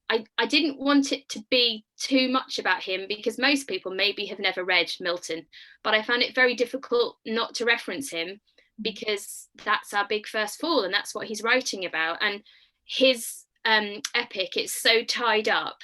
I didn't want it to be too much about him, because most people maybe have never read Milton, but I found it very difficult not to reference him, because that's our big first fall and that's what he's writing about. And his epic is so tied up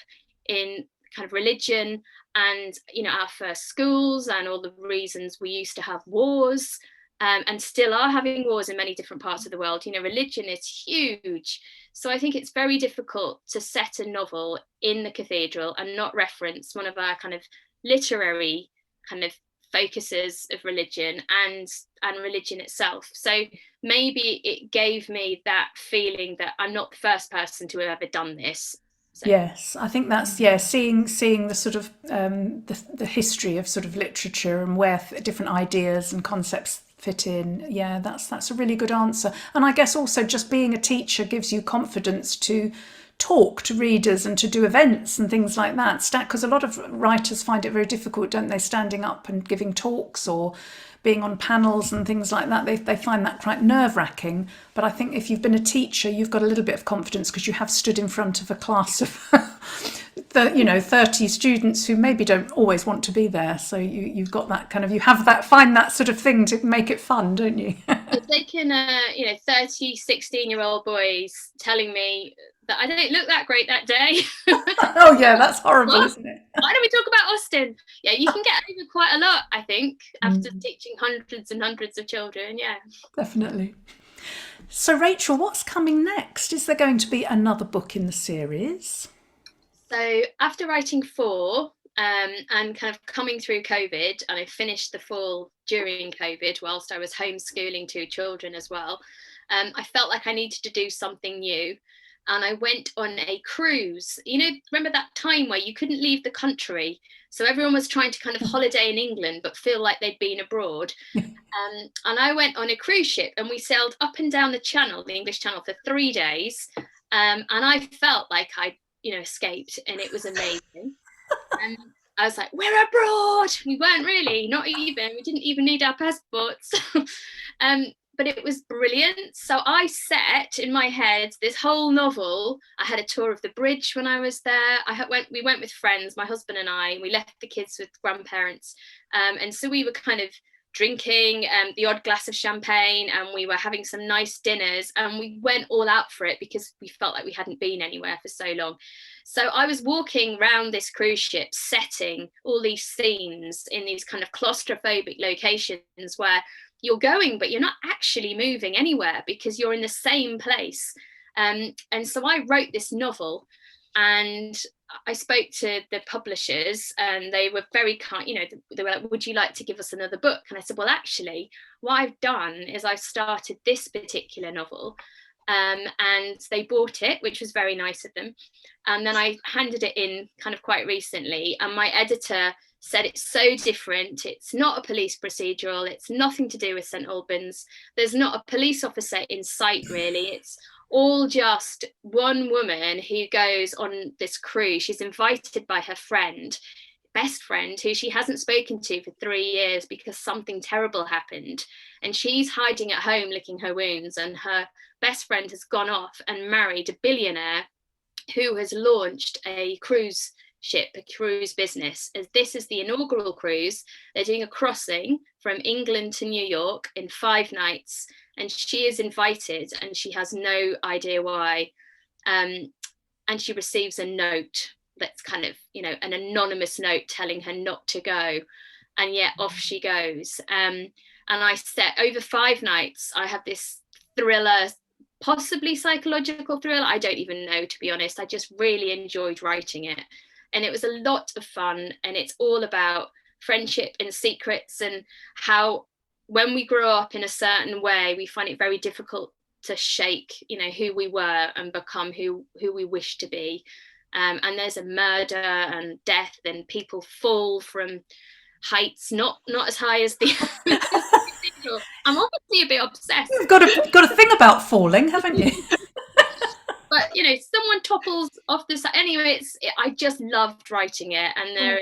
in kind of religion and, you know, our first schools and all the reasons we used to have wars, and still are having wars in many different parts of the world. You know, religion is huge. So I think it's very difficult to set a novel in the cathedral and not reference one of our kind of literary kind of focuses of religion and religion itself. So maybe it gave me that feeling that I'm not the first person to have ever done this. So. Yes, I think that's seeing the sort of the history of sort of literature and where different ideas and concepts fit in. Yeah, that's a really good answer. And I guess also just being a teacher gives you confidence to talk to readers and to do events and things like that. Because a lot of writers find it very difficult, don't they, standing up and giving talks or being on panels and things like that. They find that quite nerve-wracking. But I think if you've been a teacher, you've got a little bit of confidence because you have stood in front of a class of 30 students who maybe don't always want to be there. So you've got that kind of, you have that, find that sort of thing to make it fun, don't you? If they can, 30, 16-year-old boys telling me that I don't look that great that day. Oh yeah, that's horrible, isn't it? Why don't we talk about Austen? Yeah, you can get over quite a lot, I think, after teaching hundreds and hundreds of children. Yeah, definitely. So Rachel, what's coming next? Is there going to be another book in the series? So after writing 4 and kind of coming through COVID, and I finished The Fall during COVID whilst I was homeschooling 2 children as well, I felt like I needed to do something new. And I went on a cruise. You know, remember that time where you couldn't leave the country? So everyone was trying to kind of holiday in England, but feel like they'd been abroad. And I went on a cruise ship and we sailed up and down the channel, the English Channel, for 3 days. And I felt like I'd, escaped, and it was amazing. And I was like, we're abroad. We weren't really, not even. We didn't even need our passports. But it was brilliant. So I set in my head this whole novel. I had a tour of the bridge when I was there. We went with friends, my husband and I. We left the kids with grandparents. And so we were kind of drinking the odd glass of champagne, and we were having some nice dinners, and we went all out for it because we felt like we hadn't been anywhere for so long. So I was walking around this cruise ship, setting all these scenes in these kind of claustrophobic locations where you're going, but you're not actually moving anywhere because you're in the same place. And so I wrote this novel, and I spoke to the publishers, and they were very kind. They were like, would you like to give us another book? And I said, well, actually, what I've done is I've started this particular novel. And they bought it, which was very nice of them. And then I handed it in kind of quite recently, and my editor said it's so different. It's not a police procedural. It's nothing to do with St Albans. There's not a police officer in sight, really. It's all just one woman who goes on this cruise. She's invited by her best friend, who she hasn't spoken to for 3 years because something terrible happened. And she's hiding at home licking her wounds. And her best friend has gone off and married a billionaire who has launched a cruise ship, a cruise business. As this is the inaugural cruise, they're doing a crossing from England to New York in 5 nights, and she is invited and she has no idea why. And she receives a note that's kind of, an anonymous note telling her not to go, and yet off she goes. And I set over 5 nights. I have this thriller, possibly psychological thriller. I don't even know, to be honest. I just really enjoyed writing it. and it was a lot of fun, and it's all about friendship and secrets, and how when we grow up in a certain way, we find it very difficult to shake, who we were and become who we wish to be. And there's a murder and death, and people fall from heights not as high as the I'm obviously a bit obsessed. You've got a thing about falling, haven't you? But someone topples off the side. Anyway, I just loved writing it, and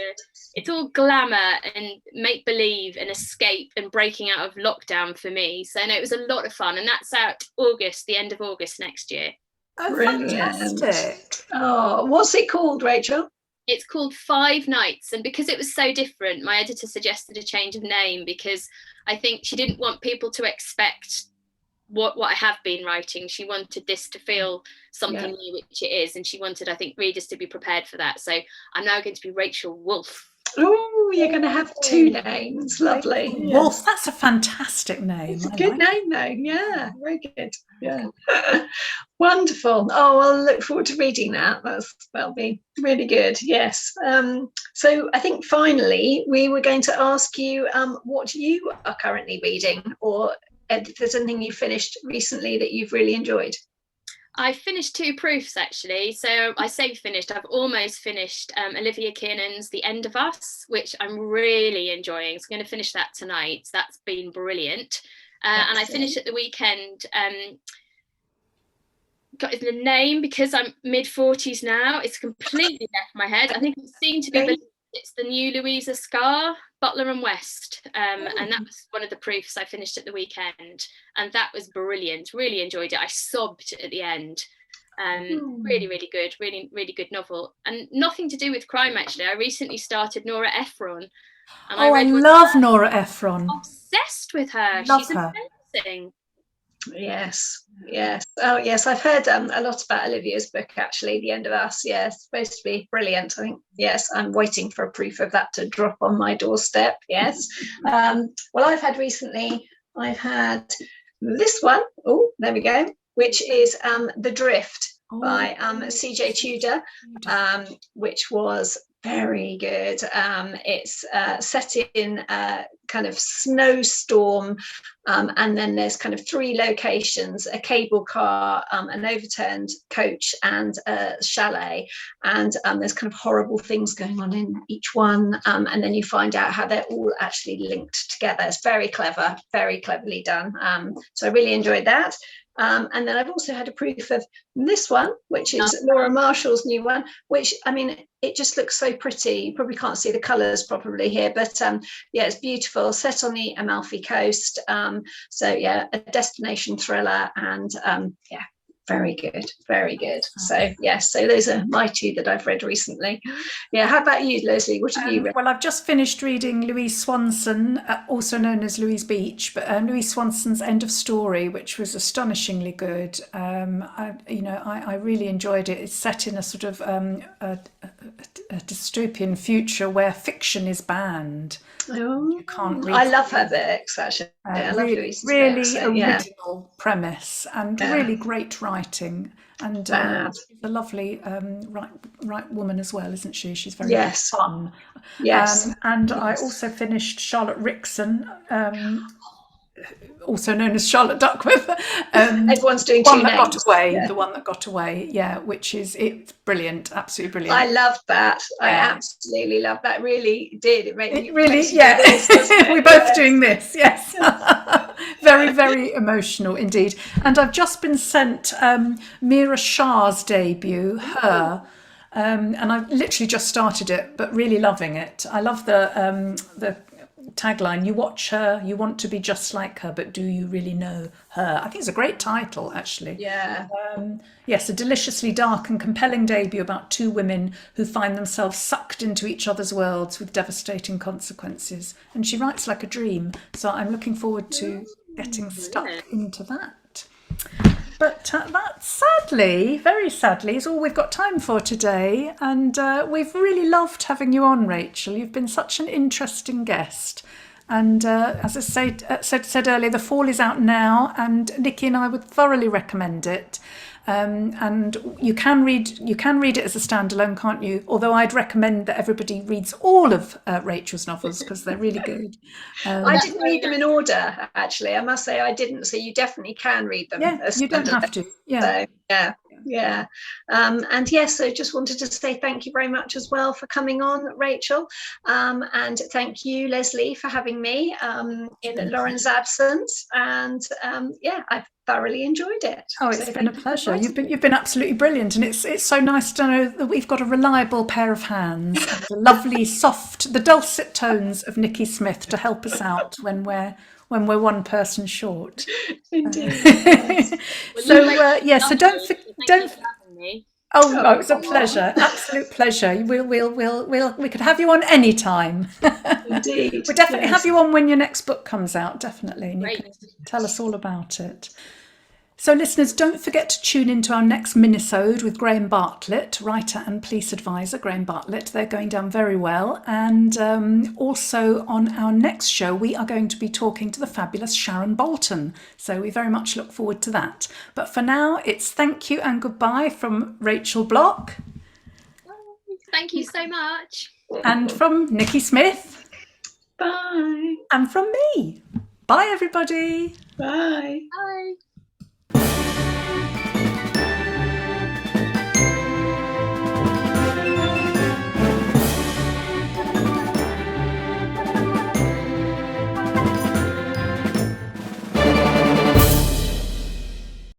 it's all glamour and make believe and escape and breaking out of lockdown for me. So no, it was a lot of fun, and that's out the end of August next year. Oh, Brilliant. fantastic! Oh, what's it called, Rachel? It's called 5 Nights, and because it was so different, my editor suggested a change of name, because I think she didn't want people to expect what I have been writing. She wanted this to feel something new, which it is, and she wanted, I think, readers to be prepared for that. So I'm now going to be Rachael Wolf. Oh, you're going to have 2 names. Lovely. Wolf, that's a fantastic name. It's a good name, though. Yeah, very good. Yeah. Wonderful. Oh, I'll look forward to reading that. That'll be really good. Yes. So I think finally we were going to ask you what you are currently reading, or if there's anything you finished recently that you've really enjoyed. I finished 2 proofs, actually. So I say finished, I've almost finished Olivia Kiernan's The End of Us, which I'm really enjoying. So I'm going to finish that tonight. So that's been brilliant. And I finished at the weekend. Got the name, because I'm mid-40s now. It's completely left my head. I think it seemed to be it's the new Louisa Scar, Butler and West. And that was one of the proofs I finished at the weekend. And that was brilliant. Really enjoyed it. I sobbed at the end. Really, really good. Really, really good novel. And nothing to do with crime, actually. I recently started Nora Ephron. And I love Nora Ephron. Obsessed with her. She's her. Amazing. Yes. Oh, yes. I've heard a lot about Olivia's book, actually, The End of Us. Yeah, it's supposed to be brilliant. I think, yes, I'm waiting for a proof of that to drop on my doorstep. Yes. Well, I've had this one. Oh, there we go, which is The Drift by C.J. Tudor, which was very good. It's set in a kind of snowstorm, and then there's kind of 3 locations: a cable car, an overturned coach, and a chalet. And there's kind of horrible things going on in each one, and then you find out how they're all actually linked together. It's very clever, very cleverly done. So I really enjoyed that. And then I've also had a proof of this one, which is Laura Marshall's new one, which, I mean, it just looks so pretty. You probably can't see the colours properly here, but yeah, it's beautiful, set on the Amalfi Coast. So yeah, a destination thriller, and yeah, very good, very good. So yes, so those are my 2 that I've read recently. Yeah, how about you, Leslie? What have you read? Well, I've just finished reading Louise Swanson, also known as Louise Beach, but Louise Swanson's End of Story, which was astonishingly good. I really enjoyed it. It's set in a sort of a dystopian future where fiction is banned. You can't read. I love her books, actually. I love Louise's books, so, original premise, and really great writing, and she's a lovely right woman as well, isn't she? She's very fun. Yes. And I also finished Charlotte Rickson, also known as Charlotte Duckworth. Everyone's doing 2 names. The one that got away, it's brilliant, absolutely brilliant. I loved that. I absolutely loved that. Really did. It made me really, we're both doing this, yes. Very, very emotional indeed. And I've just been sent Mira Shah's debut, Her. And I've literally just started it, but really loving it. I love the tagline: you watch her, you want to be just like her, but do you really know her? I think it's a great title, actually. Yes, a deliciously dark and compelling debut about 2 women who find themselves sucked into each other's worlds with devastating consequences. And she writes like a dream, so I'm looking forward to getting stuck into that. But that, sadly, very sadly, is all we've got time for today. And we've really loved having you on, Rachel. You've been such an interesting guest. And as I said earlier, The Fall is out now, and Nikki and I would thoroughly recommend it. and you can read it as a standalone, can't you? Although I'd recommend that everybody reads all of Rachel's novels because they're really good. I didn't read them in order, actually. I must say I didn't. So you definitely can read them. Yeah, you don't have to. Yeah. So, yeah. And yes, so just wanted to say thank you very much as well for coming on, Rachel. And thank you, Leslie, for having me in Lauren's absence. And I've thoroughly enjoyed it. Oh, it's been a pleasure. You've been absolutely brilliant, and it's so nice to know that we've got a reliable pair of hands and the lovely, soft, the dulcet tones of Nikki Smith to help us out when we're one person short. Indeed. So don't. Oh, it's a pleasure, absolute pleasure. We could have you on any time. Indeed. We'll definitely have you on when your next book comes out, definitely, and you can tell us all about it. So listeners, don't forget to tune into our next minisode with Graham Bartlett, writer and police advisor, Graham Bartlett. They're going down very well. And also on our next show, we are going to be talking to the fabulous Sharon Bolton. So we very much look forward to that. But for now, it's thank you and goodbye from Rachael Blok. Thank you so much. And from Nikki Smith. Bye. And from me. Bye, everybody. Bye. Bye.